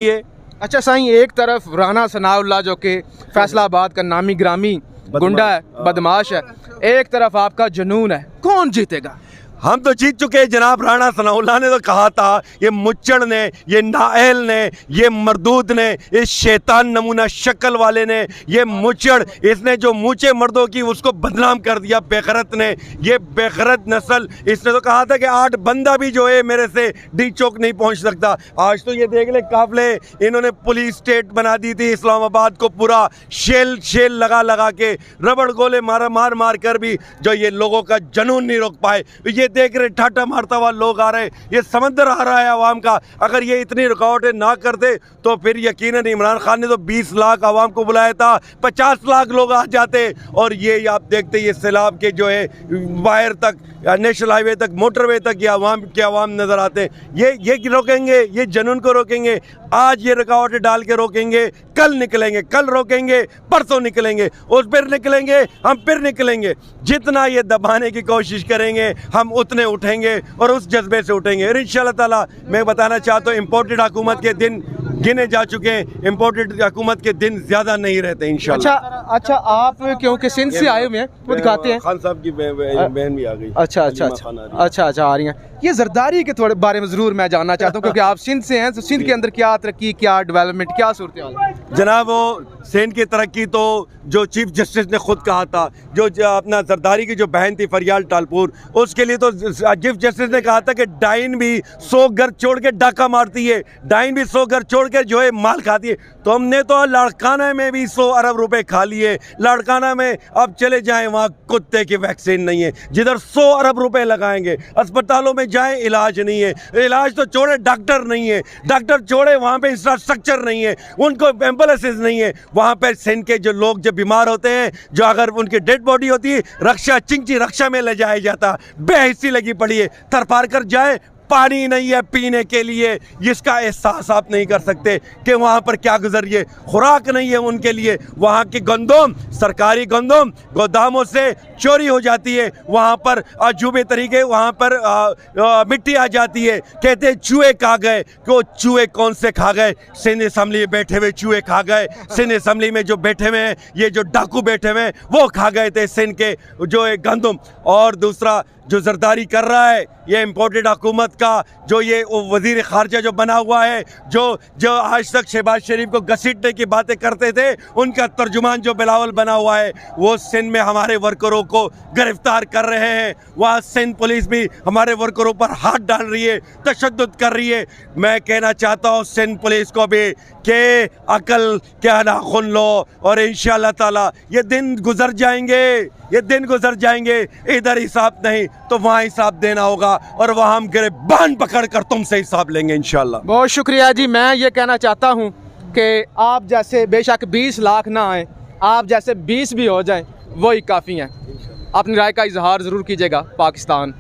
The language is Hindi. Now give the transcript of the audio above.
ये अच्छा साईं, एक तरफ राना सनाउल्लाह जो कि फैसलाबाद का नामी ग्रामी गुंडा है, बदमाश है, एक तरफ आपका जुनून है, कौन जीतेगा? हम तो जीत चुके हैं जनाब। राणा सनाउल्लाह ने तो कहा था, ये मुच्चड़ ने, ये नाअहल ने, ये मरदूद ने, इस शैतान नमूना शक्ल वाले ने, ये मुच्चड़, इसने जो मूचे मर्दों की उसको बदनाम कर दिया बेगरत ने। ये बेगरत नस्ल, इसने तो कहा था कि 8 बंदा भी जो है मेरे से डी चौक नहीं पहुंच सकता। आज तो ये देख ले काफले, इन्होंने पुलिस स्टेट बना दी थी इस्लामाबाद को, पूरा शेल लगा लगा के रबड़ गोले मार मार कर भी जो ये लोगों का जुनून नहीं रोक पाए। ये देख रहे ठाटा मारता हुआ लोग आ रहे हैं, ये समंदर आ रहा है आवाम का। अगर ये इतनी रुकावटें ना करते तो फिर यकीनन इमरान खान ने तो 20 लाख आवाम को बुलाया था, 50 लाख लोग आ जाते। और ये आप देखते ये सैलाब के जो है वायर तक, नेशनल हाईवे तक, मोटरवे तक ये आवाम नजर आते हैं। ये रोकेंगे, ये जुनून को रोकेंगे। आज ये रुकावटें डाल के रोकेंगे, कल निकलेंगे, कल रोकेंगे, परसों निकलेंगे, उस पर निकलेंगे, हम फिर निकलेंगे। जितना ये दबाने की कोशिश करेंगे हम उतने उठेंगे और उस जज्बे से उठेंगे। और इंशाअल्लाह ताला मैं बताना चाहता हूँ, इम्पोर्टेड हुकूमत के दिन गिने जा चुके हैं, इम्पोर्टेड हुकूमत के दिन ज़्यादा नहीं रहते इंशाअल्लाह। अच्छा, आप क्योंकि सिंध से आए हुए हैं, वो दिखाते हैं। खान साहब की बहन भी आ गई। अच्छा आ रही हैं। ये जरदारी के थोड़े बारे में ज़रूर मैं जानना चाहता हूँ, क्योंकि आप सिंध से हैं, तो सिंध के अंदर क्या तरक्की, क्या डेवलपमेंट, क्या सूरत हाल है? जनाब, वो सिंध की तरक्की तो जो चीफ जस्टिस ने खुद कहा था, जो अपना जरदारी की जो बहन थी फरियाल टालपुर, उसके लिए तो चीफ जस्टिस ने कहा था कि डाइन भी 100 घर छोड़ के डाका मारती है, डाइन भी 100 घर छोड़ के जो है माल खाती है। तो हमने तो लाड़काना में भी 100 अरब रुपए खा लिए। लाड़काना में अब चले जाएं, वहाँ कुत्ते की वैक्सीन नहीं है, जिधर 100 अरब रुपए लगाएंगे। अस्पतालों में जाएं, इलाज नहीं है, इलाज तो छोड़े डॉक्टर नहीं है, डॉक्टर छोड़े वहाँ पे इंफ्रास्ट्रक्चर नहीं है, उनको एम्बुलेंसेज नहीं है। वहाँ पर सिंध के जो लोग जब बीमार होते हैं, जो अगर उनकी डेड बॉडी होती है, रक्षा चिंची रक्षा में ले जाया जाता। बेहिस्सी लगी पड़ी है, थरपार कर जाए, पानी नहीं है पीने के लिए, जिसका एहसास आप नहीं कर सकते कि वहाँ पर क्या गुजरी है। खुराक नहीं है उनके लिए, वहाँ की गंदम, सरकारी गंदम गोदामों से चोरी हो जाती है। वहाँ पर अजूबे तरीके, वहाँ पर मिट्टी आ जाती है। कहते हैं चूहे खा गए, कि वो चूहे कौन से खा गए? सिंध असम्बली में बैठे हुए चूहे खा गए। सिंध असम्बली में जो बैठे हुए हैं, ये जो डाकू बैठे हुए हैं, वो खा गए थे सिंध के जो है गंदम। और दूसरा जो जरदारी कर रहा है, ये इम्पोर्टेड हुकूमत का जो ये वज़ीर ख़ारजा जो बना हुआ है, जो आज तक शहबाज शरीफ को घसीटने की बातें करते थे, उनका तर्जुमान जो बिलावल बना हुआ है, वो सिंध में हमारे वर्करों को गिरफ्तार कर रहे हैं। वहाँ सिंध पुलिस भी हमारे वर्करों पर हाथ डाल रही है, तशद्दुद कर रही है। मैं कहना चाहता हूँ सिंध पुलिस को भी कि अकल क्या नाखुन लो, और इंशाअल्लाह ताला ये दिन गुजर जाएंगे, ये दिन गुजर जाएंगे। इधर हिसाब नहीं तो वहाँ हिसाब देना होगा, और वहाँ हम गिरबान पकड़ कर तुमसे हिसाब लेंगे इंशाअल्लाह। बहुत शुक्रिया जी। मैं ये कहना चाहता हूँ कि आप जैसे बेशक 20 लाख ना आए, आप जैसे 20 भी हो जाएं, वही काफ़ी हैं। अपनी राय का इजहार ज़रूर कीजिएगा। पाकिस्तान।